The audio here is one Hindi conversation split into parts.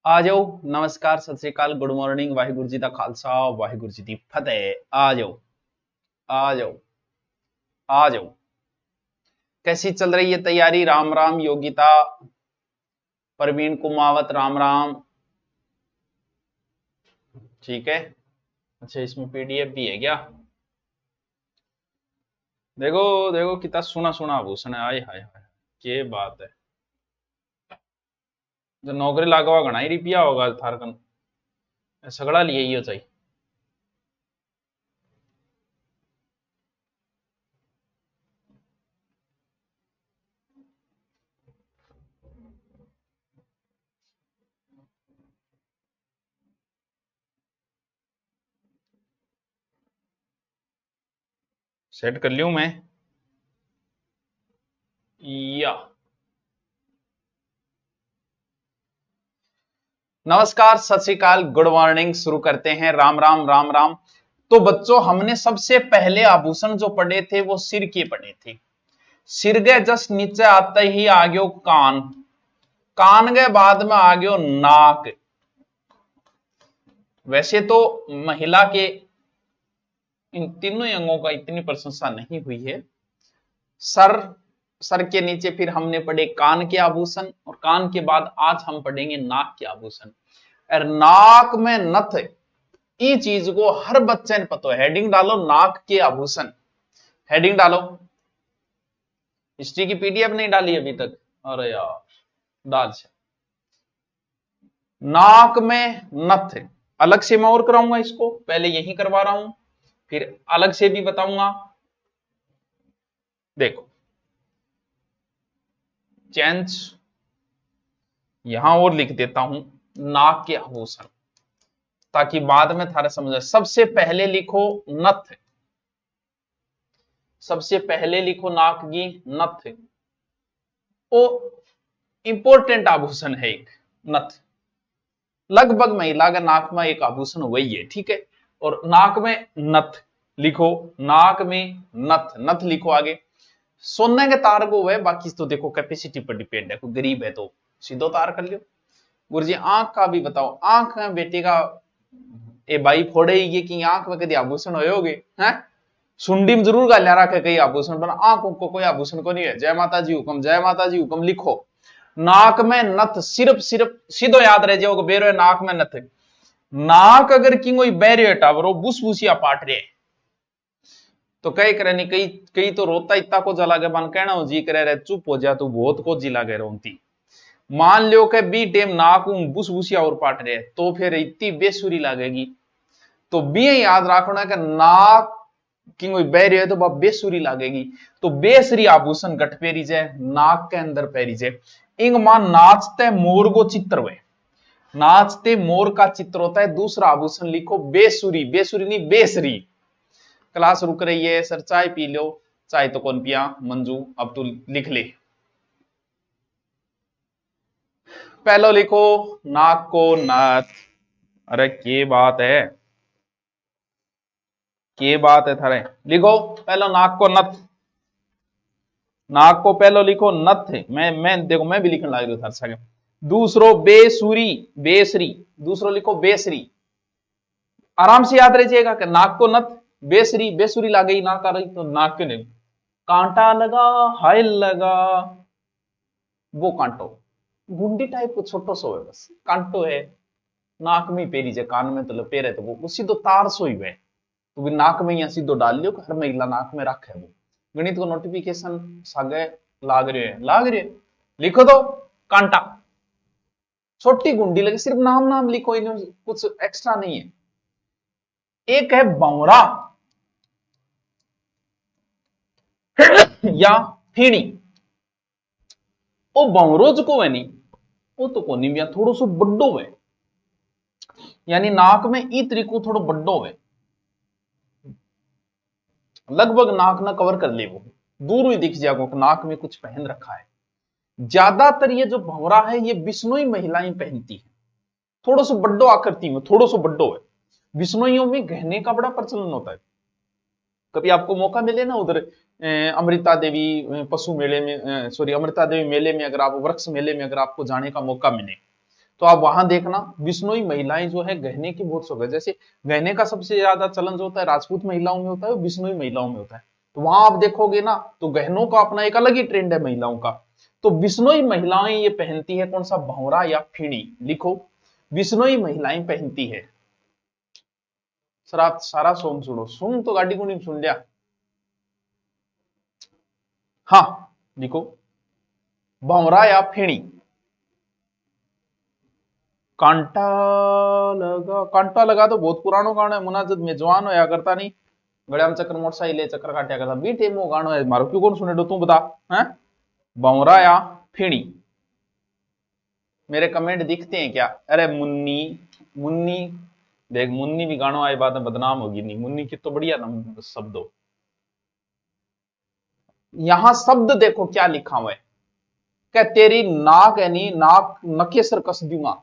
आ जाओ। नमस्कार, सत श्री अकाल, गुड मॉर्निंग, वाहिगुरु जी का खालसा, वाहिगुरु जी की फतेह। आ जाओ, आ जाओ, आ जाओ। कैसी चल रही है तैयारी? राम राम योगिता, प्रवीण कुमावत, राम राम। ठीक है। अच्छा, इसमें पीडीएफ भी है क्या? देखो देखो कितना सुना सुना आभूषण है। आय हाय हाय, के बात है। जो नौकरी लागा हुआ घना ही रुपया होगा थारकन, सगड़ा लिए ही हो चाहिए। सेट कर लियो मैं या। नमस्कार, सत श्री अकाल, गुड मॉर्निंग। शुरू करते हैं। राम राम राम राम। तो बच्चों, हमने सबसे पहले आभूषण जो पढ़े थे वो सिर के पढ़े थे। सिर के जस्ट नीचे आते ही आ गयो कान, कान के बाद में आ गयो नाक। वैसे तो महिला के इन तीनों अंगों का इतनी प्रशंसा नहीं हुई है। सर, सर के नीचे फिर हमने पढ़े कान के आभूषण, और कान के बाद आज हम पढ़ेंगे नाक के आभूषण। और नाक में नथ, ये चीज को हर बच्चे ने पता है। हेडिंग डालो नाक के आभूषण, हेडिंग डालो। हिस्ट्री की पीडीएफ नहीं डाली अभी तक? अरे यार, डाल से। नाक में नथ अलग से मैं और कराऊंगा इसको, पहले यही करवा रहा हूं, फिर अलग से भी बताऊंगा। देखो, चेंज यहां और लिख देता हूं नाक के आभूषण, ताकि बाद में थारा समझ आए। सबसे पहले लिखो नथ, सबसे पहले लिखो नाक की नथ। वो इंपॉर्टेंट आभूषण है एक नथ। लगभग महिला का नाक में एक आभूषण वही है, ठीक है। और नाक में नथ लिखो, नाक में नथ, नथ लिखो आगे। सोने के तार को वह, बाकी तो देखो कैपेसिटी पर डिपेंड है। कोई गरीब है तो सीधो तार कर लियो। गुरुजी आंख का भी बताओ। आंख में बेटे का ए भाई फोड़ेगी कि आंख में कभी आभूषण होयोगे हैं? सुंडी में जरूर गालियां रखे कई आभूषण, पर आंखों को कोई आभूषण को नहीं है। जय माता जी हुक्म, जय माता जी हुक्म लिखो। नाक में नथ, सिर्फ सिर्फ सीधो याद रह जाओ, बेरो नाक में नथ। नाक अगर की कोई बैरियर टावरो बुसबुसिया पाट रहे, तो कई करे नहीं, कई कई तो रोता इतना को जला के बन कहना हो जी करे, चुप हो जा तू, बहुत को जिला गए रोती। मान लो कि बी टेम नाक बुसबुसिया और पाट रहे, तो फिर इतनी बेसुरी लगेगी। तो बी याद रखना कि नाक की कोई बहरी है तो वह बेसुरी लगेगी। तो बेसरी आभूषण गठ पेरी जाए, नाक के अंदर पेरी जाए। इंग मान नाचते मोर को चित्र हुए, नाचते मोर का चित्र होता है। दूसरा आभूषण लिखो बेसुरी, बेसुरी नहीं बेसरी। क्लास रुक रही है सर, चाय पी लो। चाय तो कौन पिया मंजू, अब तू लिख ले। पहलो लिखो नाक को नथ। अरे के बात है, के बात है थारे। लिखो पहलो नाक को नथ, नाक को पहलो लिखो नथ। मैं देखो मैं भी लिखने लग रहा था सके। दूसरो बेसुरी, बेसरी। दूसरो लिखो बेसरी। आराम से याद रहिएगा कि नाक को नथ, बेसरी, बेसुरी ला गई नाक आ रही तो नाक के नहीं। कांटा लगा, हाय लगा, वो कांटो गुंडी टाइप को छोटो सो है, बस कांटो है। नाक में पेरी जे, कान में तो पेरे तो वो सीधो तार सो ही है। तो भी नाक में या सीधो डाल लियो, हर महिला नाक में रखे वो। गणित को नोटिफिकेशन सागे लाग रहे हैं, लाग रहे। लिखो दो कांटा, छोटी गुंडी लगे, सिर्फ नाम नाम लिखो, इन्हें कुछ एक्स्ट्रा नहीं है। एक है बौरा या फीणी। वो बौरोज को है नहीं, वो तो कोनी भी थोड़ो सो बड्डो है, यानी नाक में ई तरीको थोड़ो बड्डो है। लगभग नाक ना कवर कर ले, वो दूर ही दिख जाएगा नाक में कुछ पहन रखा है। ज्यादातर ये जो भंवरा है ये बिश्नोई महिलाएं पहनती है। थोड़ो सो बड्डो आकृति में, थोड़ो सो बड्डो है। बिश्नोइयों में गहने का बड़ा प्रचलन होता है। कभी आपको मौका मिले ना उधर अमृता देवी पशु मेले में, सॉरी अमृता देवी मेले में, अगर आप वृक्ष मेले में अगर आपको जाने का मौका मिले, तो आप वहां देखना बिश्नोई महिलाएं जो है गहने की बहुत शौक है। जैसे गहने का सबसे ज्यादा चलन जो होता है राजपूत महिलाओं में होता है, बिश्नोई महिलाओं में होता है। तो वहां आप देखोगे ना तो गहनों का अपना एक अलग ही ट्रेंड है महिलाओं का। तो बिश्नोई महिलाएं ये पहनती है कौन सा, भंवरा या फिणी। लिखो, बिश्नोई महिलाएं पहनती है। सर आप सारा सॉन्ग सुनो, सुन तो गाड़ी को नहीं सुन लिया। हाँ लिखो, भंवरा या फिणी। कांटा लगा तो बहुत पुरानो गानो है, मुनाजत में जवान होया करता नहीं, गड़िया में चक्कर मोटरसाइकिल चक्कर काटिया करता, बीटे मो गानो है मारो, क्यों कौन सुने दो तू बता है। भंवरा या फिणी। मेरे कमेंट दिखते हैं क्या? अरे मुन्नी, मुन्नी देख, मुन्नी भी गानो आए बात में बदनाम होगी नहीं, मुन्नी की तो बढ़िया ना शब्द हो। यहां शब्द देखो क्या लिखा हुआ है, क्या तेरी नाक है नी, नाक नकेसर कस दूंगा।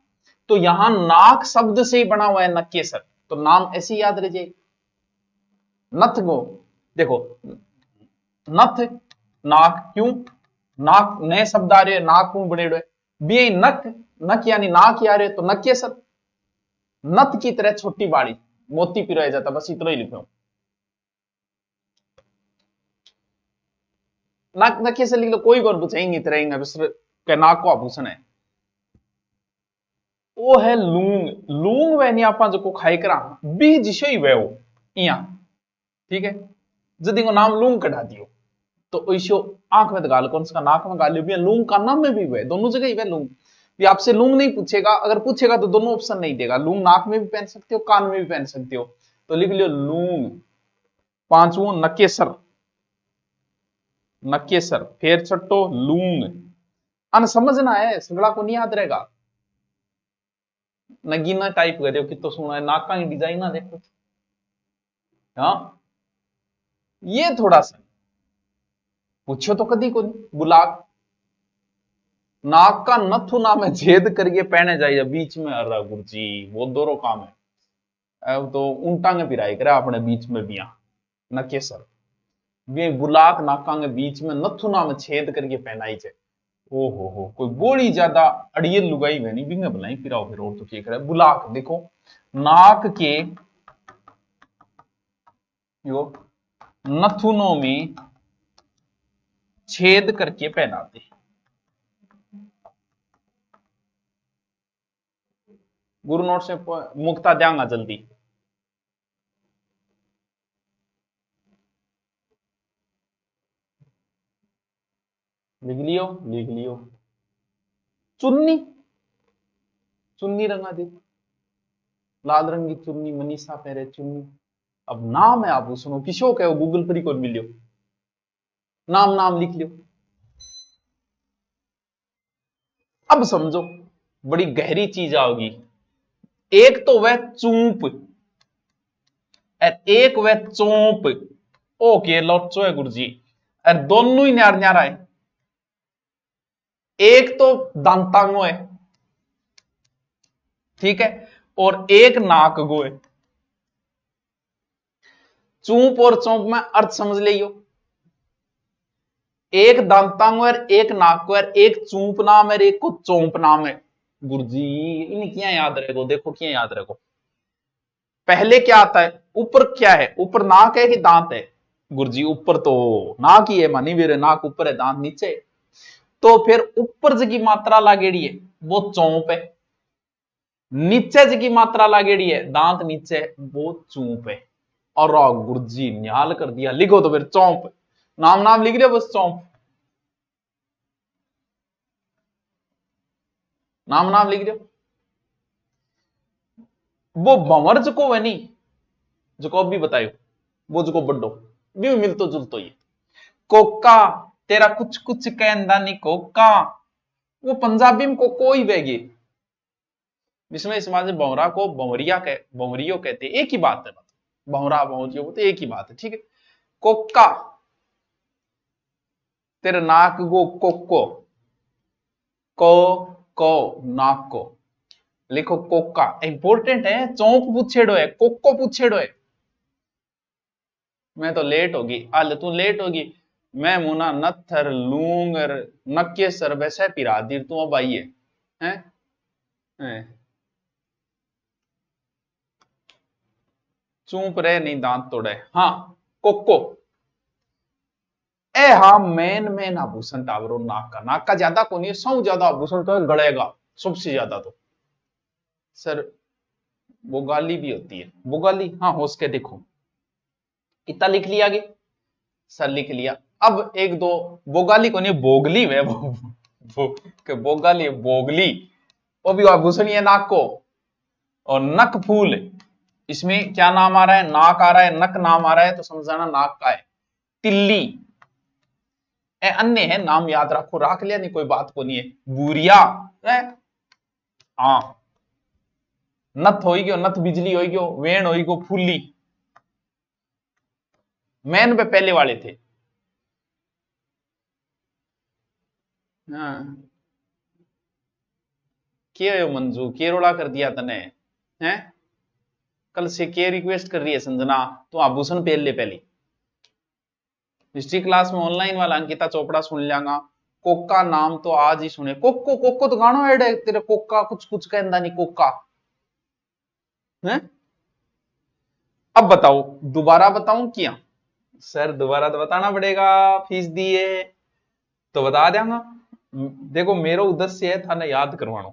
तो यहां नाक शब्द से ही बना हुआ है नकेसर, तो नाम ऐसे याद रह जाए। नथ गो, देखो नथ, नाक, क्यों नाक नए शब्द आ रहे हैं, नाक क्यों बने हुए बी नक, नक यानी नाक ही आ रहे, तो नकेसर। नथ की तरह छोटी बाड़ी, मोती पिरोया जाता, बस इतना ही लिखो। नाक नकेसर लिख लो, कोई कौन पूछेंगे तरह के नाक को आभूषण है। वो है लूंग, लूंग वह नहीं आपा जो खाई करा बीज से ही वह इया, ठीक है। जदि को नाम लूंग कढ़ा दियो तो ऐसो आंख में तो गाल कौन सा, नाक में गाल भी लूंग का नाम में भी वह, दोनों जगह ही वह लूंग। भी आपसे लूंग नहीं पूछेगा, अगर पूछेगा तो दोनों ऑप्शन नहीं देगा, लूंग नाक में भी पहन सकते हो, कान में भी पहन सकते हो, तो लिख लियो लूंग। पांचवो नकेसर, नकेसर फिर छठो लूंग। अन समझना है, सगड़ा को नहीं याद रहेगा। नगीना टाइप करो कि तो सुना है, नाका की डिजाइन ना देखो। हाँ ये थोड़ा सा पूछो तो कदी को बुलाक, नाक का नथु ना में छेद करके पहने जाइए बीच में, अरे गुरुजी वो दोनों काम है। अब तो ऊंटांगे पिराई करे अपने बीच में बिया नकेसर, वे बुलाक नाका के बीच में नथु ना में छेद करके पहनाई जाए। ओ हो, कोई बोली ज्यादा अड़ियल लुगाई में नहीं बिंगे बुलाई फिराओ फिर, और तो क्या करे बुलाक। देखो नाक के यो नथुनों में छेद करके पहनाते। गुरु नोट से मुक्ता देंगा जल्दी। लिख लियो, लिख लियो। चुन्नी, चुन्नी रंगा दे, लाल रंग की चुन्नी मनीषा पहरे चुन्नी। अब नाम है आप सुनो किशो कहो, गूगल पर ही कौन मिलियो, नाम नाम लिख लियो। अब समझो बड़ी गहरी चीज आओगी, एक तो वह चूप और एक वह चोंप। ओके लोचो है गुरुजी, और दोनों ही न्यार न्यारा है। एक तो दांतांगो है, ठीक है, और एक नाक गो है। चूप और चौंप में अर्थ समझ लियो, एक दांतांगो और एक नाक और एक चूप नाम है, एक को चौंप नाम है। गुरुजी इन क्या याद रहेगो, देखो क्या याद रहेगो। पहले क्या आता है, ऊपर क्या है, ऊपर नाक है कि दांत है? गुरुजी ऊपर तो नाक ही है, मानी वीर नाक ऊपर है दांत नीचे है। तो फिर ऊपर जगी मात्रा लागेड़ी है वो चौंप है, नीचे जगी मात्रा लागेड़ी है दांत नीचे है वो चूप है। और गुरुजी न्याल कर दिया, लिखो तो फिर चौंप, नाम नाम लिख रहे बस चौंप, नाम नाम लिख रहे। वो भंवर जको है नहीं, जको भी बतायो, वो जको बड्डो भी मिलतो जुलतो ही कोका, तेरा कुछ कुछ कहना नहीं कोका, वो पंजाबी में कोको ही वेगी। इसमें समाज में भंवरा को भंवरिया कह, भंवरियो कहते, एक ही बात है, भंवरा भंवरियो तो एक ही बात है, ठीक है। कोका, तेरे नाक गो कोको, को नाक को, लिखो कोका, इंपोर्टेंट है, चौंक पूछेड़ो है, कोको पूछेड़ो है। मैं तो लेट होगी, आल तू लेट होगी, मैं मुना नत्थर लूंगर नक्के सर वैसे पिरा दी तू अब आई है, हैं? चूप रहे नहीं दांत तोड़े। हाँ कोको। ए हाँ मेन आभूषण टावरो नाक का ज्यादा को नहीं, सौ ज्यादा आभूषण तो गड़ेगा सबसे ज्यादा। तो सर बोगाली भी होती है, बोगाली हाँ होश के देखो। इतना लिख लिया आगे, सर लिख लिया। अब एक दो बोगाली को नहीं, बोगली वे बोगाली बोगली, वो भी आभूषण है नाक को। और नक फूल, इसमें क्या नाम आ रहा है, नाक आ रहा है, नक नाम आ रहा है, तो समझाना नाक का है। तिल्ली ए अन्य है, नाम याद रखो, रख लिया नहीं कोई बात को नहीं है। बुरिया हाँ, नथ हो गयो, नथ बिजली हो गयो, वेण हो गयो फूली। मैन पे पहले वाले थे। हाँ के मंजू के रोड़ा कर दिया तने हैं, कल से के रिक्वेस्ट कर रही है संजना, तो आभूषण पहन ले पहले। हिस्ट्री क्लास में ऑनलाइन वाला अंकिता चोपड़ा सुन लियागा। कोका नाम तो आज ही सुने, कोको कोको तो गानो ऐड है तेरे, कोका कुछ कुछ कहता नहीं कोका है। अब बताओ, दोबारा बताऊं क्या? सर दोबारा तो बताना पड़ेगा, फीस दी है तो बता देंगा। देखो मेरा उद्देश्य है था ना याद करवाना,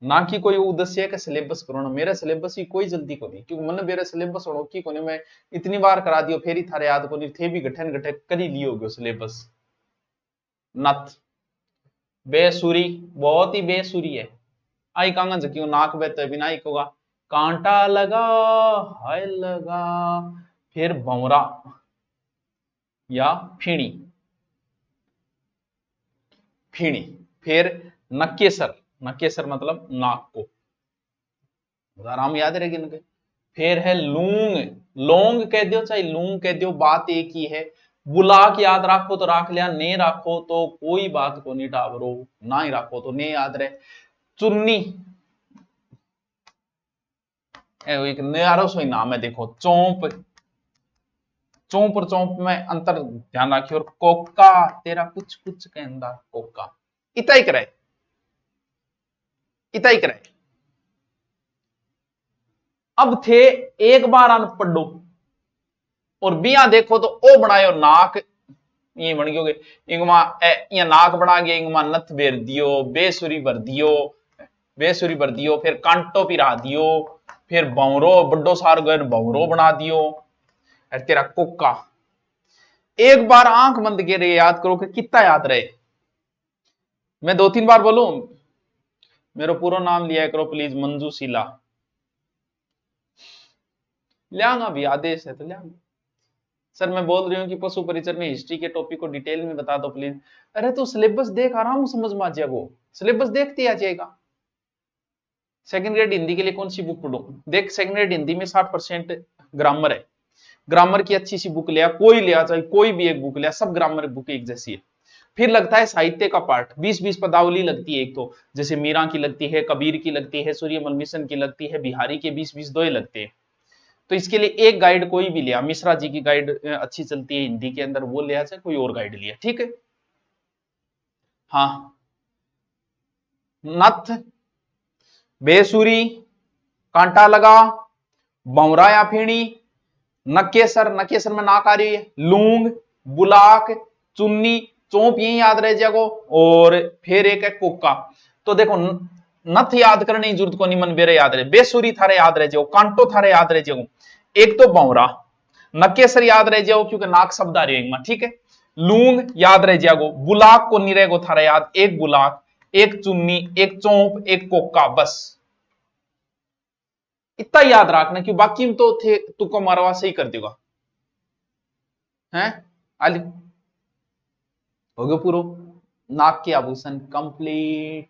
ना कि कोई उद्देश्य है कि सिलेबस करवाना। मेरा सिलेबस की कोई जल्दी को नहीं, क्योंकि मैंने मेरा सिलेबस होड़ो की कोने मैं इतनी बार करा दियो, फिर ही थारे याद को नहीं थे भी गठन गठे कर ही लियो गयो सिलेबस। नथ बेसुरी, बहुत ही बेसुरी है। आई कांगा जकियो नाक बेते बिना ही कोगा कांटा लगा हाय लगा, फिर भंवरा या फीणी, फीणी, फिर नकेसर, नकेसर मतलब नाक को, आराम याद रहेगी इनके। फिर है लूंग, लोंग कह दियो चाहे लूंग कह दियो, बात एक ही है। बुलाक याद रखो तो रख लिया, ने रखो तो कोई बात को नहीं टावरो, ना ही रखो तो ने याद रहे। चुन्नी एक न्यारो सोई नाम है, देखो चौंप, चौंप और चौंप में अंतर ध्यान रखियो। और कोका तेरा कुछ कुछ कहंदा कोका, इतना ही करे, इतना ही करे। अब थे एक बार अन पढ़ो और बिया देखो तो ओ बनायो नाक, ये बन गयोगे इंगमा ये नाक बना गया, इंगमा नथ बेर दियो, बेसुरी भर दियो, बेसुरी भर दियो, फिर कांटो पिरा दियो, फिर भंवरो बड्डो सार गए भंवरो बना दियो। और तेरा कोका, एक बार आंख बंद के रहे याद करो कि कितना याद रहे। मैं दो तीन बार बोलूं, मेरा पूरा नाम लिया करो प्लीज, मंजूशीला लियांगा भी, आदेश है तो लियांगा। सर मैं बोल रही हूँ कि पशु परिचर में हिस्ट्री के टॉपिक को डिटेल में बता दो प्लीज। अरे तो सिलेबस देख आराम समझ में आ जाएगा, वो सिलेबस देखते आ जाएगा। सेकंड ग्रेड हिंदी के लिए कौन सी बुक पढ़ो, देख सेकंड ग्रेड हिंदी में 60% ग्रामर है, ग्रामर की अच्छी सी बुक लिया, कोई लिया चाहे कोई भी एक बुक लिया, सब ग्रामर बुक एक जैसी है। फिर लगता है साहित्य का पार्ट, 20-20 पदावली लगती है एक तो, जैसे मीरा की लगती है, कबीर की लगती है, सूर्यमल मिशन की लगती है, बिहारी के 20-20 दो ही लगते हैं। तो इसके लिए एक गाइड कोई भी लिया, मिश्रा जी की गाइड अच्छी चलती है हिंदी के अंदर, वो लिया चाहे कोई और गाइड लिया, ठीक है। हाँ नथ, बेसुरी, कांटा लगा, भंवरा या फीणी, नकेसर, नकेसर में नाक आ रही है, लूंग, बुलाक, चुन्नी, चौंप यही याद रह जाएगो। और फिर एक है कोका। तो देखो नथ याद करने की जरूरत को नहीं, मन बेरे याद रहे, बेसुरी थारे याद रह जाओ, कांटो थारे याद रह जाओ, एक तो भंवरा, नकेसर याद रह जाओ क्योंकि नाक शब्द आ रही है, ठीक है। लूंग याद रह जाओ, बुलाक को नहीं रहेगो थारा याद, एक बुलाक, एक चुन्नी, एक चौंप, एक कोका, बस इतना याद रखना, क्यों बाकी में तो थे तुक्को मारवा सही कर देगा हैं। आली हो गया पूरा, नाक के आभूषण कंप्लीट।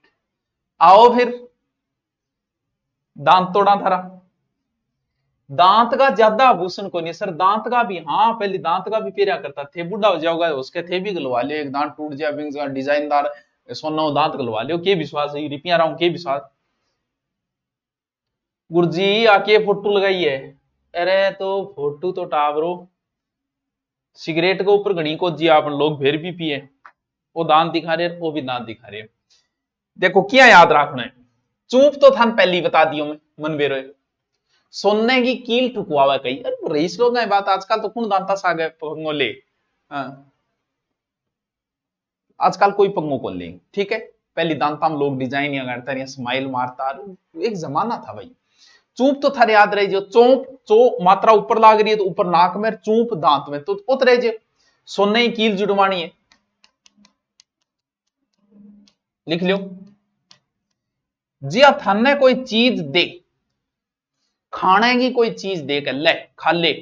आओ फिर दांत तोड़ा थारा, दांत का ज्यादा आभूषण को नहीं सर, दांत का भी हाँ, पहले दांत का भी पेरा करता थे, बुढ़ा हो जाओगा उसके थे भी गलवा लियो, एक दांत टूट जाए डिजाइनदार सोना दांत गलवा लियो, के विश्वास है रिपिया रहा हूं, के विश्वास। गुरुजी आके फोटो लगाई है, अरे तो फोटो तो टावरो, सिगरेट के ऊपर घड़ी को जी आप लोग फिर भी पिए, वो दांत दिखा रहे, वो भी दांत दिखा रहे। देखो क्या याद रखना है, चूप तो थान पहली बता दियो मैं मन बेरो सोने की कील ठुकवावा कही। अरे रईस लोग बात आजकल तो कौन दांता सा गए पंगोले। आजकल कोई पंगो को ले, ठीक है। पहली दांता में लोग डिजाइन या करता रहे, स्माइल मारता, एक जमाना था भाई। चूप तो थारे याद रहे जो चौप चो मात्रा ऊपर लाग रही है तो ऊपर नाक में, चूप दांत में, तो उतरे जो सोने की कील जुड़वानी है। लिख लो जी, थाने कोई चीज दे, खाने की कोई चीज दे कर ले खा ले,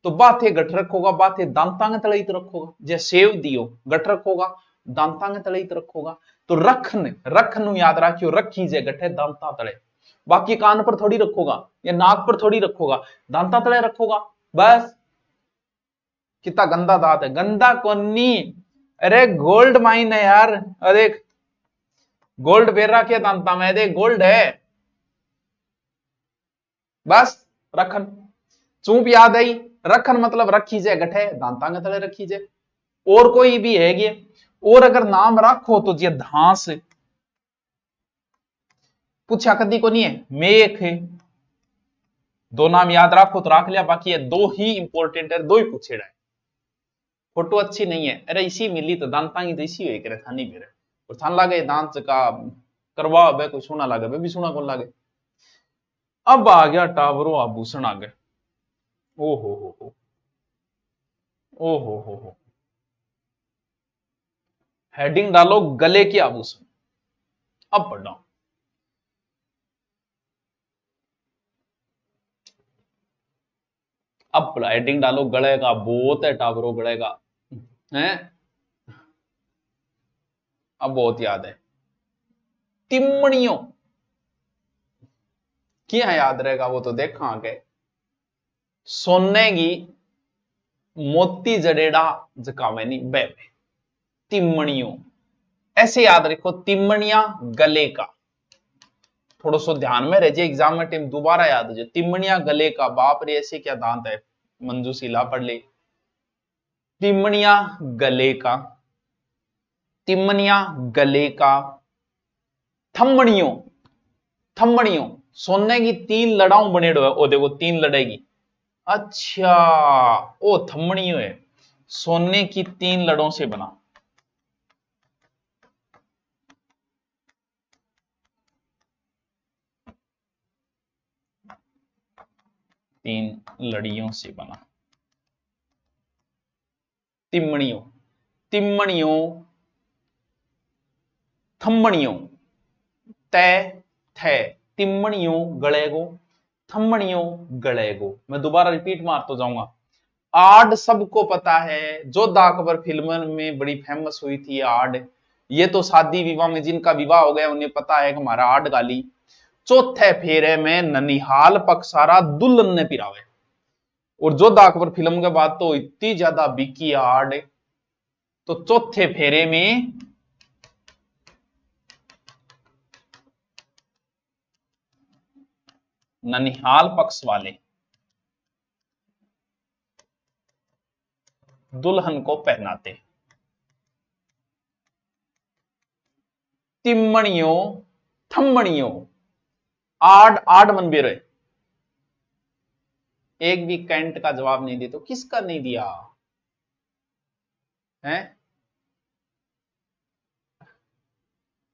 तो बाथे गठ रखोगा, बाथे दांता के तले रखोगा। जैसे सेव दियो गठ रखोगा, दांता के तले रखोगा। तो रखन रखन याद रखियो, रखी जे गठे दांता तले। बाकी कान पर थोड़ी रखोगा या नाक पर थोड़ी रखोगा, दांता तले रखोगा बस। कितना गंदा दांत है, गंदा कोनी, अरे गोल्ड माइन है यार। अरे गोल्ड बेर रखे दांता में, देख गोल्ड है बस। रखन चूप याद आई, रखन मतलब रखी जे गठे दांता के तले रखी जे। और कोई भी है ये, और अगर नाम रखो तो जे धांस पूछा कदी को नहीं है, मेख है। दो नाम याद रखो तो रख लिया, बाकी ये दो ही इंपॉर्टेंट है, दो ही पूछेड़ा है। फोटो अच्छी नहीं है, अरे इसी मिली तो दांता की तो इसी हुई करे थानी भी और थान लागे दांत का करवा बे कोई सोना लागे बे भी सोना कौन लागे। अब आ गया टावरो आभूषण आ गए। ओ हो ओ हो हेडिंग डालो गले के आभूषण। अब पढ़ना, अब हेडिंग डालो गले का, बहुत है टावरो गले का है। अब बहुत याद है, तिमणियों क्या याद रहेगा वो तो देखा आगे। सोने की मोती जड़ेड़ा जकावे नहीं बे, तिमणियों ऐसे याद रखो, तिमणिया गले का। थोड़ा सो ध्यान में रह जाए, एग्जाम में टाइम दोबारा याद हो जाए। तिमणिया गले का, बाप रे ऐसे क्या दांत है, मंजूशीला पढ़ ले। तिमणिया गले का, तिमणिया गले का। थम्मणियों, थम्मणियों सोने की तीन लड़ाऊ बनेड़ो है, ओ देखो तीन लड़ेगी। अच्छा ओ थम्मणियों है, सोने की तीन लड़ों से बना। तीन लड़ियों से बना, तिमणियों, तिमणियों, थम्मणियों, तय थे, तिमणियों गड़ेगो, थम्मणियों गड़ेगो। मैं दोबारा रिपीट मार तो जाऊंगा। आड सबको पता है, जोधा अकबर फिल्म में बड़ी फेमस हुई थी आड। ये तो शादी विवाह में जिनका विवाह हो गया उन्हें पता है कि हमारा आड गाली। चौथे फेरे में ननिहाल पक्षारा दुल्हन ने पिरावे। और जोधा अकबर फिल्म के बाद तो इतनी ज्यादा बिकी आड, तो चौथे फेरे में ननिहाल पक्ष वाले दुल्हन को पहनाते। तिमणियों, थम्मणियों, आड आड मन भी रहे। एक भी कैंट का जवाब नहीं दे तो किसका नहीं दिया है।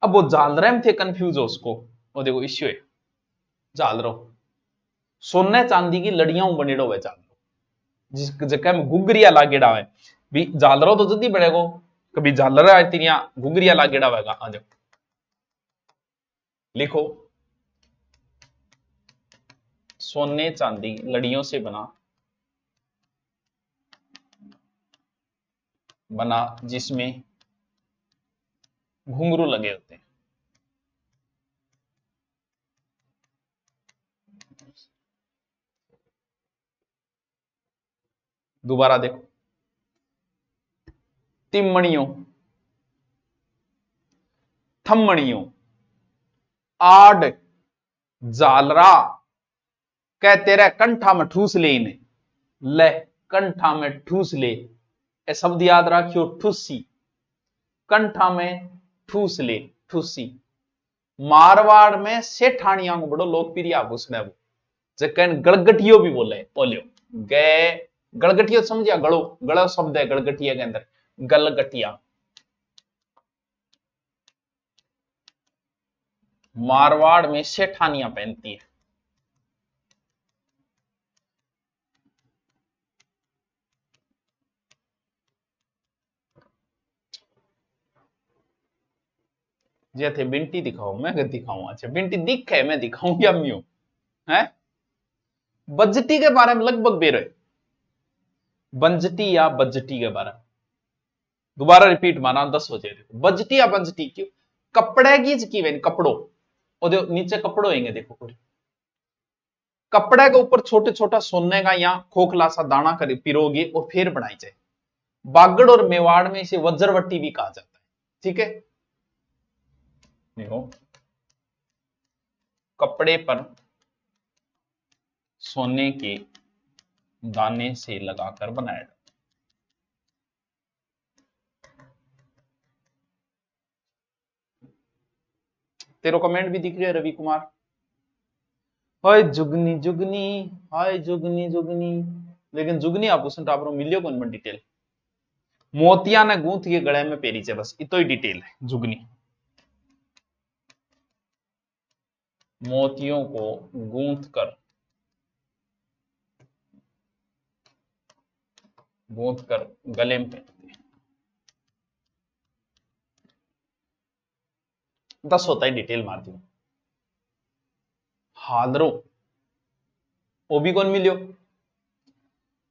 अब वो जालरेम थे कंफ्यूज हो उसको, वो देखो इश्यू है जालरो, सोने चांदी की लड़ियां बनेड़ो है जालरो, जिस जगह में घुगरिया लागेड़ा है भी जालरो तो जल्दी बढ़ेगो। कभी झालर तिरिया घुगरिया लागेड़ा होगा। आ जाओ लिखो, सोने चांदी लड़ियों से बना, बना जिसमें घुंघरू लगे होते हैं। दोबारा देखो, तिमणियों, थम्मणियों, आड, जालरा, कह तेरा कंठा में ठूस ले इन्हें, ले कंठा में ठूस ले। ए शब्द याद रखियो, ठूसी, कंठा में ठूस ले, ठूसी। मारवाड़ में सेठानिया को बड़ो लोकप्रिय आभूषण है वो, जैन गड़गटियो भी बोले बोलियो गए। गड़गटियो समझिया, गड़ो गड़ो शब्द है गड़गटिया के अंदर, गलगटिया। मारवाड़ में सेठानिया पहनती है। जैसे बिंटी दिखाओ, मैं दिखाऊं, अच्छा बिंटी दिखे मैं दिखाऊं क्या म्यू है। बजटी के बारे में लगभग बेरे, बंजटी या बजटी के बारे में दोबारा रिपीट माना 10 हो जाए। देखो बजटी या बंजटी क्यों, कपड़े की वे कपड़ों, और नीचे कपड़ो होंगे देखो पूरे कपड़े के ऊपर छोटे छोटा सोने का या खोखला सा दाना कर पिरोगे और फिर बनाई जाए। बागड़ और मेवाड़ में इसे वज्रवट्टी भी कहा जाता है। ठीक है, देखो कपड़े पर सोने के दाने से लगाकर बनाया जाता है। तेरो कमेंट भी दिख रही है रवि कुमार, हाय जुगनी जुगनी, हाय जुगनी जुगनी। लेकिन जुगनी आभूषण टापरो मिलियो कौन में डिटेल, मोतिया ने गूंथ के गले में पेरी चे, बस इतो ही डिटेल है जुगनी। मोतियों को गूंथ कर गले में पहनते हैं। 10 होता है, डिटेल मार दी। हादरो वो भी कौन मिलियो,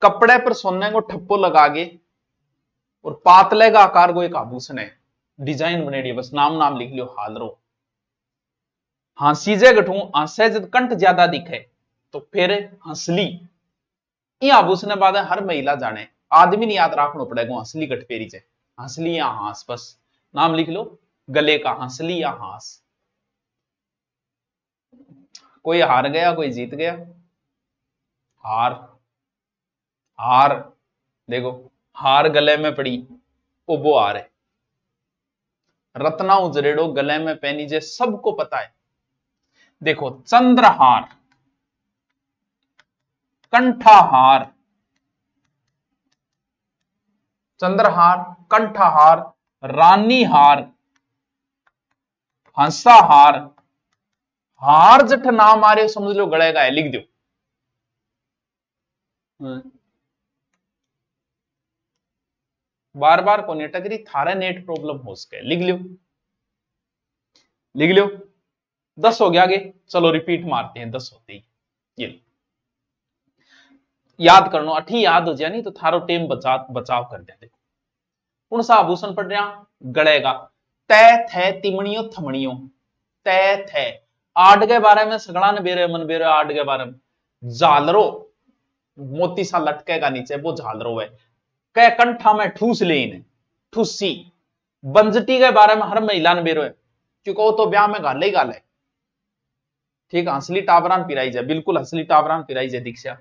कपड़े पर सोने को ठप्पो लगा के और पातले का आकार को एक आभूषण है, डिजाइन बनेड़ी, बस नाम नाम लिख लियो हादरो। हांसी गठू हास्य जब कंठ ज्यादा दिखे तो फिर हंसली, ये आभूषण बाद हर महिला जाने, आदमी नहीं याद रखना पड़ेगा हंसली कट पेरी से, हंसली या हांस, बस नाम लिख लो गले का, हंसली या हांस। कोई हार गया कोई जीत गया, हार हार देखो, हार गले में पड़ी वो हार है। रत्ना उजरेड़ो गले में पहनी जे सबको पता है। देखो चंद्रहार, कंठाहार, चंद्रहार, कंठाहार, रानी हार, हंसाहार, हार जठ नाम आ रहे समझ लो गले का है, लिख दो। बार बार को नेटगरी थारे नेट प्रॉब्लम हो सके, लिख लियो लिख लियो। 10 हो गया आगे, चलो रिपीट मारते हैं 10 होते ही। ये याद करना, अठी याद हो जाए नहीं तो थारो टेम बचाव कर दे। देखो कौन सा आभूषण पढ़ रहा, गले का, तय थे तिमणियों थमणियों, तय थे आड के बारे में सगड़ा ने बेरे मन बेरे, आड के बारे में झालरो, मोती सा लटकेगा नीचे वो झालरो है, कह कंठा में ठूस ले इन्हें ठूसी। बंजटी के बारे में हर महिला ने बेरो है, क्योंकि वो तो ब्याह में गाले ही गाले। ठीक, हंसली टाबरान पिराई जाए, बिल्कुल हंसली टाबरान पिराई जाए दीक्षा।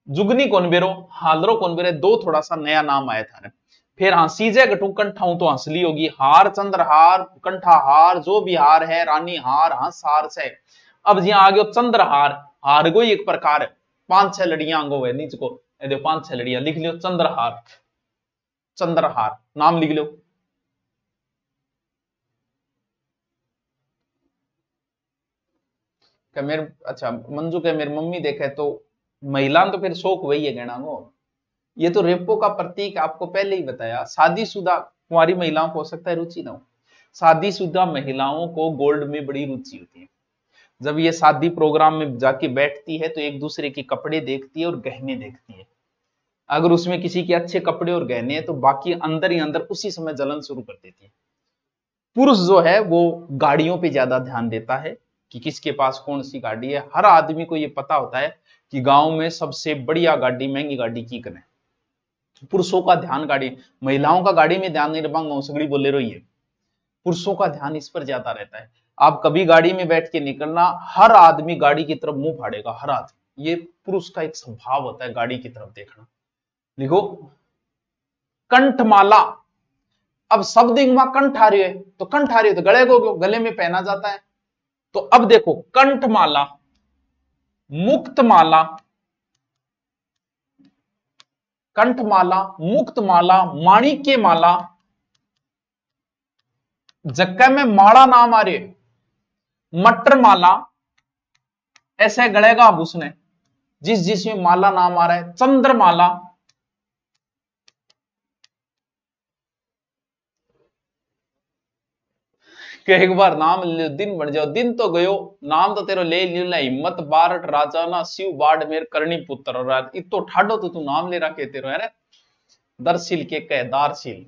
जुगनी कौन बेरो, हालरो कौन बेरे, दो थोड़ा सा नया नाम आया था। फिर हाँ सीजे गटू कंठाऊ तो हंसली होगी, हार चंद्रहार, कंठाहार, जो भी हार है, रानी हार, हंस हार से। अब यहां आ गयो चंद्रहार, हार को एक प्रकार 5-6 लड़ियां अंगो है नीच को, 5-6 लड़ियां लिख लियो चंद्रहार, चंद्रहार नाम लिख लो। मेरे अच्छा मंजू के मेरी मम्मी देखे तो महिला तो फिर शौक वही है गहना को, ये तो रेपो का प्रतीक आपको पहले ही बताया। शादीशुदा कुंवारी महिलाओं को हो सकता है रुचि ना हो, शादीशुदा महिलाओं को गोल्ड में बड़ी रुचि होती है। जब ये शादी प्रोग्राम में जाके बैठती है तो एक दूसरे के कपड़े देखती है और गहने देखती है। अगर उसमें किसी के अच्छे कपड़े और गहने हैं तो बाकी अंदर ही अंदर उसी समय जलन शुरू कर देती है। पुरुष जो है वो गाड़ियों पे ज्यादा ध्यान देता है कि किसके पास कौन सी गाड़ी है। हर आदमी को ये पता होता है कि गांव में सबसे बढ़िया गाड़ी, महंगी गाड़ी की करें। पुरुषों का ध्यान गाड़ी, महिलाओं का गाड़ी में ध्यान नहीं रखा, सगड़ी बोले रही है। पुरुषों का ध्यान इस पर ज्यादा रहता है। आप कभी गाड़ी में बैठ के निकलना, हर आदमी गाड़ी की तरफ मुंह फाड़ेगा, हर आदमी। ये पुरुष का एक स्वभाव होता है गाड़ी की तरफ देखना। लिखो कंठमाला, अब शब्द कंठ आ रही है तो कंठ आ रही है तो गले को गले में पहना जाता है। तो अब देखो कंठमाला, मुक्तमाला, कंठमाला, मुक्तमाला, माणिक्य माला, जक्का में माला नाम आ रही है, मटर माला, ऐसे गले का आभूषण है जिस जिसमें माला नाम आ रहा है। चंद्रमाला, कि एक बार नाम ले दिन बन जाओ, दिन तो गयो नाम तो तेरो ले लियो ना, हिम्मत बारट राजा ना शिव बाढ़ मेर करनी पुत्र और इतो ठाडो तो तू नाम ले रखे तेरो है दरशील के कह दारशील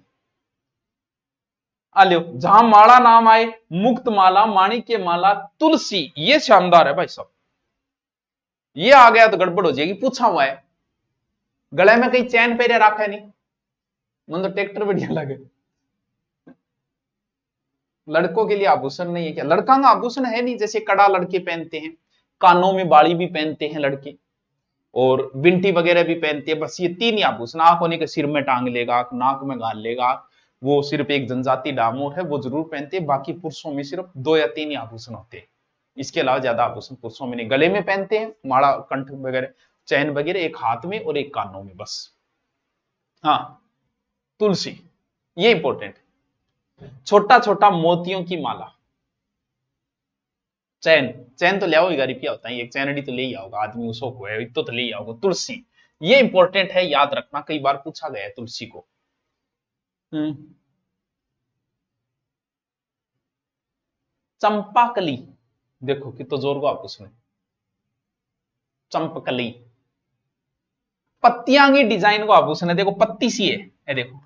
आलियो। जहां माला नाम आए, मुक्त माला, माणिक्य माला, तुलसी, ये शानदार है भाई साहब। ये आ गया तो गड़बड़ हो जाएगी। पूछा हुआ है गले में कहीं चैन पहरे रखा है नहीं, मतलब ट्रैक्टर बढ़िया लगे। लड़कों के लिए आभूषण नहीं है क्या? लड़का का आभूषण है नहीं, जैसे कड़ा लड़के पहनते हैं, कानों में बाड़ी भी पहनते हैं लड़के, और बिंटी वगैरह भी पहनते हैं। बस ये तीन ही आभूषण। आंख होने के सिर में टांग लेगा, नाक में गाल लेगा, वो सिर्फ एक जनजाति डामोर है वो जरूर पहनते हैं। बाकी पुरुषों में सिर्फ 2 या 3 ही आभूषण होते हैं, इसके अलावा ज्यादा आभूषण पुरुषों में नहीं। गले में पहनते हैं माला, कंठ वगैरह, चैन वगैरह, एक हाथ में और एक कानों में, बस। हाँ, तुलसी, ये इंपॉर्टेंट। छोटा छोटा मोतियों की माला, चैन, चैन तो ले आओ, गरीब होता है, एक चैनडी तो ले ही आओगा आदमी, उसको को है तो ले ही आओगा। तुलसी, ये इंपॉर्टेंट है, याद रखना, कई बार पूछा गया है तुलसी को। चंपाकली, देखो कितो जोर को आप उसमें, चंपकली, पत्तियां की डिजाइन को आभूषण है, देखो पत्ती सी है, ये देखो।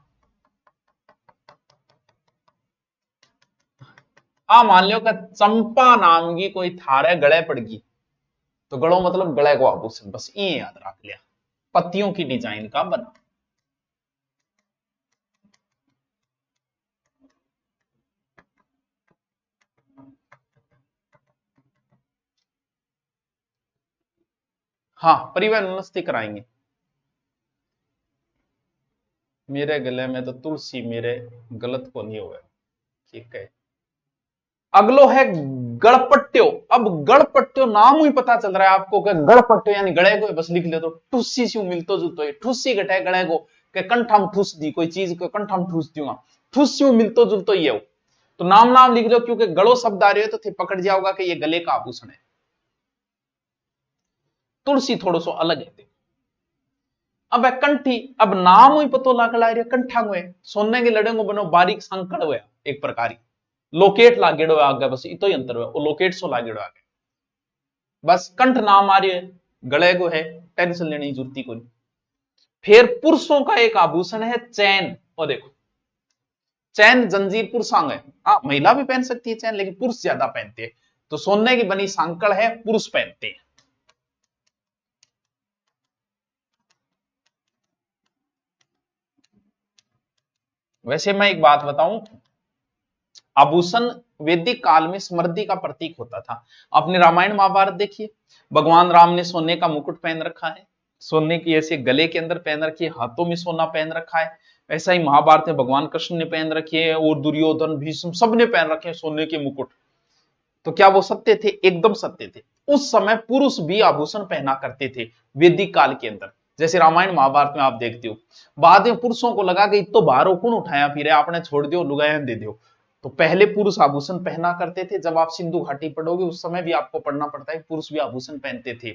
मान लो कि चंपा नाम की कोई थारे गले पड़गी, तो गड़ो मतलब गले को आभूषण, बस ये याद रख लिया, पत्तियों की डिजाइन का बना। हाँ, परिवहन नस्ती कराएंगे। मेरे गले में तो तुलसी मेरे गलत को नहीं हुआ, ठीक है। अगलो है गड़पट्यो। अब गड़पट्यो नाम ही पता चल रहा है आपको कि गड़पट्यो यानी गड़े को, बस लिख ले तो ठुस्सी से मिलतो जुलतो है, ठुस्सी घटे गड़े को के कंठम ठुस दी, कोई चीज को कंठम ठुस दूंगा, ठुस्सी मिलतो जुलतो ये हो, तो नाम नाम लिख लो, क्योंकि गड़ो शब्द आ रहे हो तो थे पकड़ जाओगा कि ये गले का आभूषण है। तुलसी थोड़ा सा अलग है। अब है कंठी, अब नाम ही पतो लाग ला रहा कंठा हुए, सोने के लड़े बनो बारीक संकड़ हुआ, एक प्रकार लोकेट लागेड़ो आगे, बस इतो ही अंतर हुआ, वो लोकेट सो लागेड़ो आगे, बस कंठ नाम आ रही है, गले को है, टेंशन लेने की जरूरत को नहीं। फिर पुरुषों का एक आभूषण है चैन, और देखो चैन जंजीर पुरुषांग है, महिला भी पहन सकती है चैन, लेकिन पुरुष ज्यादा पहनते हैं, तो सोने की बनी सांकड़ है, पुरुष पहनते हैं। वैसे मैं एक बात बताऊं, आभूषण वैदिक काल में समृद्धि का प्रतीक होता था। अपने रामायण महाभारत देखिए, भगवान राम ने सोने का मुकुट पहन रखा है, सोने की ऐसे गले के अंदर पहन रखी है, हाथों में सोना पहन रखा है। ऐसा ही महाभारत में भगवान कृष्ण ने पहन रखी है, और दुर्योधन भीष्म सब ने पहन रखे हैं सोने के मुकुट। तो क्या वो सत्य थे? एकदम सत्य थे। उस समय पुरुष भी आभूषण पहना करते थे वैदिक काल के अंदर, जैसे रामायण महाभारत में आप देखते हो। बाद में पुरुषों को लगा कि तो बाहरों कौन उठाया फिर, आपने छोड़ दियो, लुगायन दे दियो। तो पहले पुरुष आभूषण पहना करते थे। जब आप सिंधु घाटी पढ़ोगे उस समय भी आपको पढ़ना पड़ता है, पुरुष भी आभूषण पहनते थे,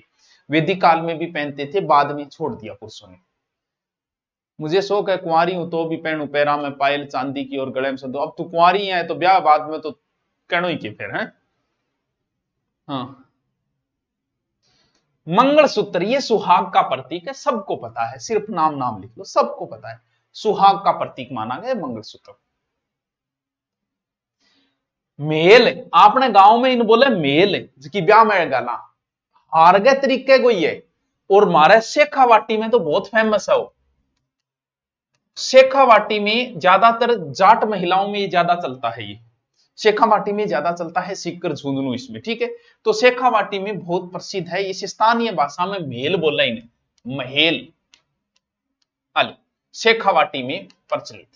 वैदिक काल में भी पहनते थे, बाद में छोड़ दिया पुरुषों ने। मुझे शौक है, कुंवारी हूं तो भी पहनू पैरा में पायल चांदी की और गले में संदूक। अब तू कुंवारी है तो ब्याह बाद में तो कहनो ही के फिर है। हाँ, मंगलसूत्र, ये सुहाग का प्रतीक है, सबको पता है, सिर्फ नाम नाम लिख लो, सबको पता है, सुहाग का प्रतीक माना गया मंगलसूत्र। मेल, आपने गांव में इन बोले मेल जिसकी ब्याह में गाना हार गए तरीके को ये, और मारे शेखावाटी में तो बहुत फेमस है वो। शेखावाटी में ज्यादातर जाट महिलाओं में ज्यादा चलता है ये, शेखावाटी में ज्यादा चलता है, सीकर झुंझुनू इसमें, ठीक है। तो शेखावाटी में बहुत प्रसिद्ध है, इस स्थानीय भाषा में मेल बोला इन्हें, महेल, शेखावाटी में प्रचलित।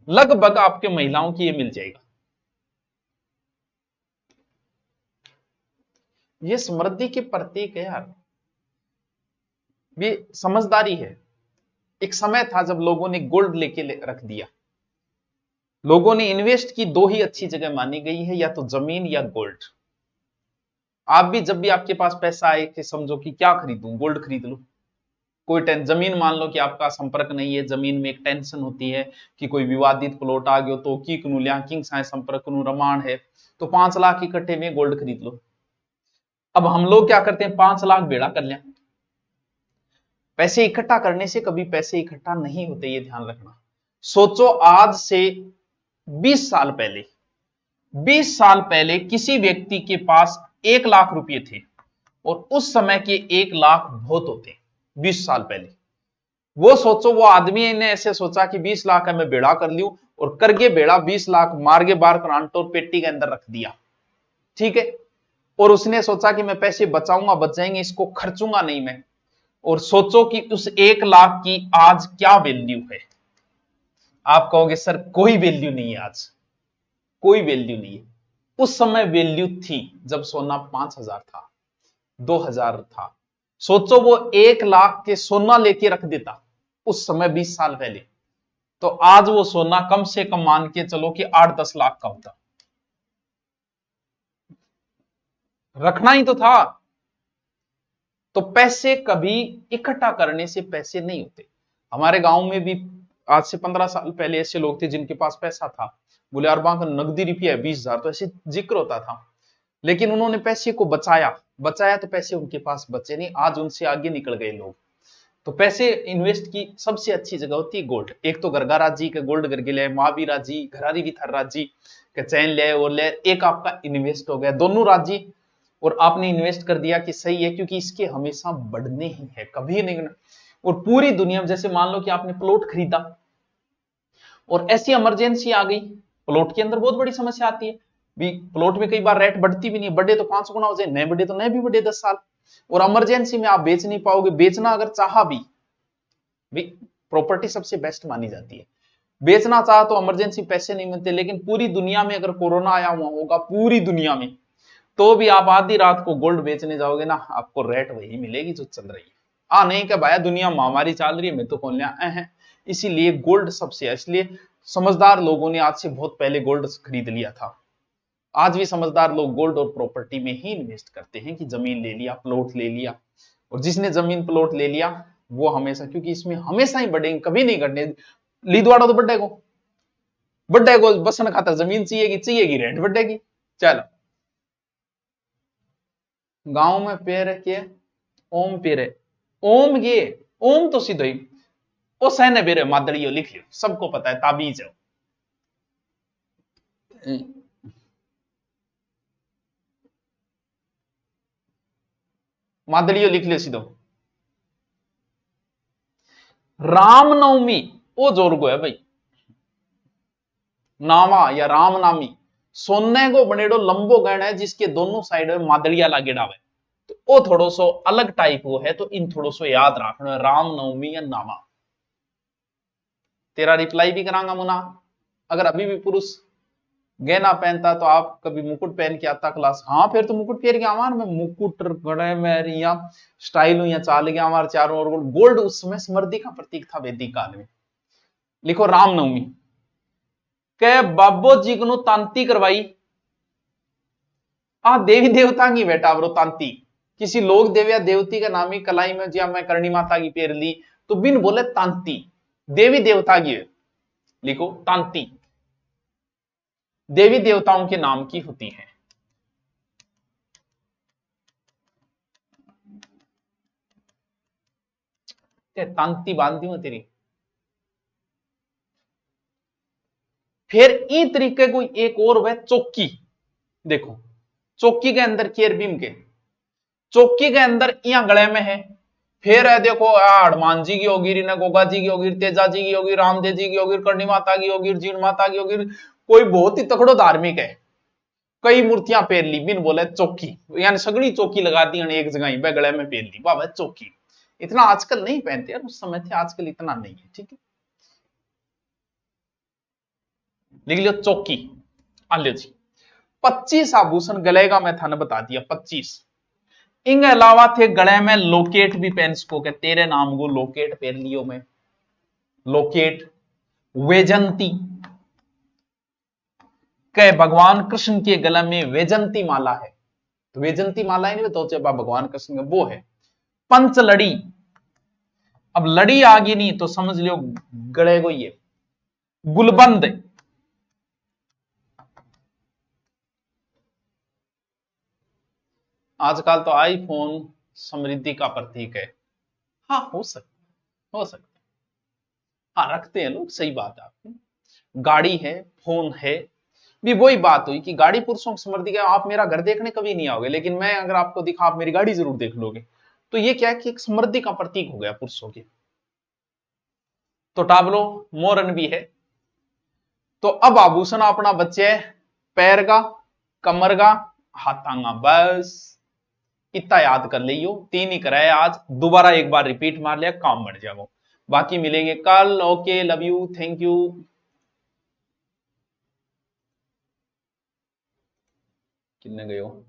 लगभग आपके महिलाओं की ये मिल जाएगा। ये समृद्धि के प्रतीक है यार, ये समझदारी है। एक समय था जब लोगों ने गोल्ड रख दिया। लोगों ने इन्वेस्ट की दो ही अच्छी जगह मानी गई है, या तो जमीन या गोल्ड। आप भी जब भी आपके पास पैसा आए कि समझो कि क्या खरीदूं, गोल्ड खरीद लो। कोई जमीन मान लो कि आपका संपर्क नहीं है, जमीन में एक टेंशन होती है कि कोई विवादित प्लॉट आ गयो तो की कनु लिया किंग साए संपर्क कनु रमाण है, तो 5 लाख इकट्ठे में गोल्ड खरीद लो। अब हम लोग क्या करते हैं, 5 लाख बेड़ा कर लिया। पैसे इकट्ठा करने से कभी पैसे इकट्ठा नहीं होते, ये ध्यान रखना। सोचो आज से 20 साल पहले, 20 साल पहले किसी व्यक्ति के पास 1 लाख रुपए थे, और उस समय के 1 लाख बहुत होते। 20 साल पहले वो सोचो, वो आदमी ने ऐसे सोचा कि 20 लाख है मैं बेड़ा कर लूं, और करके बेड़ा 20 लाख मार्गे बार क्रांटो पेटी के अंदर रख दिया, ठीक है। और उसने सोचा कि मैं पैसे बचाऊंगा, बच जाएंगे, इसको खर्चूंगा नहीं मैं। और सोचो कि उस 1 लाख की आज क्या वैल्यू है। आप कहोगे सर कोई वैल्यू नहीं है, आज कोई वैल्यू नहीं है। उस समय वैल्यू थी जब सोना 5,000 था, 2,000 था। सोचो वो 1 लाख के सोना लेके रख देता उस समय 20 साल पहले, तो आज वो सोना कम से कम मान के चलो कि 8-10 लाख का होता। रखना ही तो था। तो पैसे कभी इकट्ठा करने से पैसे नहीं होते। हमारे गांव में भी आज से 15 साल पहले ऐसे लोग थे जिनके पास पैसा था, बोले यार वहां का नकदी रुपया है 20,000, तो ऐसे जिक्र होता था। लेकिन उन्होंने पैसे को बचाया, बचाया तो पैसे उनके पास बचे नहीं, आज उनसे आगे निकल गए लोग। तो पैसे इन्वेस्ट की सबसे अच्छी जगह होती है गोल्ड। एक तो गरगाराज जी के गोल्ड करके ले, महावीरा जी घरारी भी थर राजी के चैन ले और ले, एक आपका इन्वेस्ट हो गया, दोनों राजी। और आपने इन्वेस्ट कर दिया कि सही है, क्योंकि इसके हमेशा बढ़ने ही है, कभी नहीं। और पूरी दुनिया में जैसे मान लो कि आपने प्लॉट खरीदा और ऐसी इमरजेंसी आ गई, प्लॉट के अंदर बहुत बड़ी समस्या आती है भी, प्लॉट में कई बार रेट बढ़ती भी नहीं, बढ़े तो 5 गुना हो जाए, नए बढ़े तो नए भी बढ़े 10 साल, और इमरजेंसी में आप बेच नहीं पाओगे। बेचना अगर चाहा भी प्रॉपर्टी सबसे बेस्ट मानी जाती है, बेचना चाहा तो इमरजेंसी पैसे नहीं मिलते। लेकिन पूरी दुनिया में अगर कोरोना आया हुआ होगा, पूरी दुनिया में, तो भी आप आधी रात को गोल्ड बेचने जाओगे ना, आपको रेट वही मिलेगी जो चल रही है। नहीं क्या भाई दुनिया महामारी चल रही है मैं तो कौन लिया है। इसीलिए गोल्ड सबसे है। इसलिए समझदार लोगों ने आज से बहुत पहले गोल्ड खरीद लिया था। आज भी समझदार लोग गोल्ड और प्रॉपर्टी में ही इन्वेस्ट करते हैं, कि जमीन ले लिया, प्लॉट ले लिया। और जिसने जमीन प्लॉट ले लिया वो हमेशा, क्योंकि इसमें हमेशा ही बढ़ेंगे, कभी नहीं घटने। लीदवाड़ा तो बढ़ेगो बसन खातर जमीन चाहिएगी रेंट बढ़ेगी। चलो गांव में पेड़ के ओम पेरे, ओम ये ओम तो सीधो ही ओ सहने बेरे मादड़ियो लिख लियो, सबको पता है ताबीज है। मादड़ियो लिख लियो सीधो। रामनवमी ओ जोरगो है भाई, नामा या राम नामी सोने को बनेड़ो लंबो गण है, जिसके दोनों साइड में मादड़िया लागेड़ा हुआ, तो वो थोड़ो सो अलग टाइप वो है, तो इन थोड़ो सो याद रखना, रामनवमी या नामा। तेरा रिप्लाई भी करांगा मुना। अगर अभी भी पुरुष गहना पहनता तो आप कभी मुकुट पहन के आता क्लास, हाँ फिर तो मुकुट पहन के आवार में मुकुट गड़े में या स्टाइल या चाल गया हमारे चारों ओर गोल्ड। उस समय समृद्धि का प्रतीक था वैदिक काल में। लिखो रामनवमी के बाबो जी को तांती करवाई, देवी देवता की बेटा ब्रो तांती, किसी लोग देव या देवती का नाम ही कलाई में जिया मैं करणी माता की पेर ली, तो बिन बोले तांती देवी देवता की। लिखो तांती देवी देवताओं के नाम की होती है। तांती बांधी हूं तेरी। फिर ई तरीके को एक और वह चौकी, देखो चौकी के अंदर केरबीम के, चौकी के अंदर यहां गले में है। फिर है देखो हनुमान जी की होगी, गोगा जी की होगी, तेजा जी की होगी, रामदेव जी की होगी, करणी माता की होगी, जीण माता की होगी। कोई बहुत ही तकड़ो धार्मिक है, कई मूर्तियां पेर ली, बिन बोले चौकी, यानी सगड़ी चौकी लगा दी एक जगह ही गले में पेर ली, वाह चौकी। इतना आजकल नहीं पहनते यार, उस समय थे, आजकल इतना नहीं है, ठीक है। लिख लियो चौकी। आ लियो जी 25 आभूषण गले का मैं थाने बता दिया 25। इनके अलावा थे गले में लोकेट भी पहन सको के तेरे नाम को लोकेट पहन लियो मैं लोकेट। वेजंती के भगवान कृष्ण के गले में वेजंती माला है तो वेजंती माला ही नहीं तो जब भगवान कृष्ण वो है। पंचलड़ी अब लड़ी आ गई नहीं तो समझ लियो गले को ये। गुलबंद आजकल तो आईफोन समृद्धि का प्रतीक है। हाँ हो सकता हाँ रखते हैं लोग सही बात है आपकी। गाड़ी है फोन है भी वही बात हुई कि गाड़ी पुरुषों की समृद्धि का आप मेरा घर देखने कभी नहीं आओगे लेकिन मैं अगर आपको दिखा आप मेरी गाड़ी जरूर देख लोगे तो ये क्या है कि एक समृद्धि का प्रतीक हो गया पुरुषों की। तो टाबलो मोरन भी है। तो अब आभूषण अपना बच्चे पैर का कमर का हाथांगा बस इतना याद कर लियो 3 ही कराए आज दोबारा एक बार रिपीट मार लिया काम बढ़ जाओ। बाकी मिलेंगे कल। Okay love you thank you. कितने गए हो।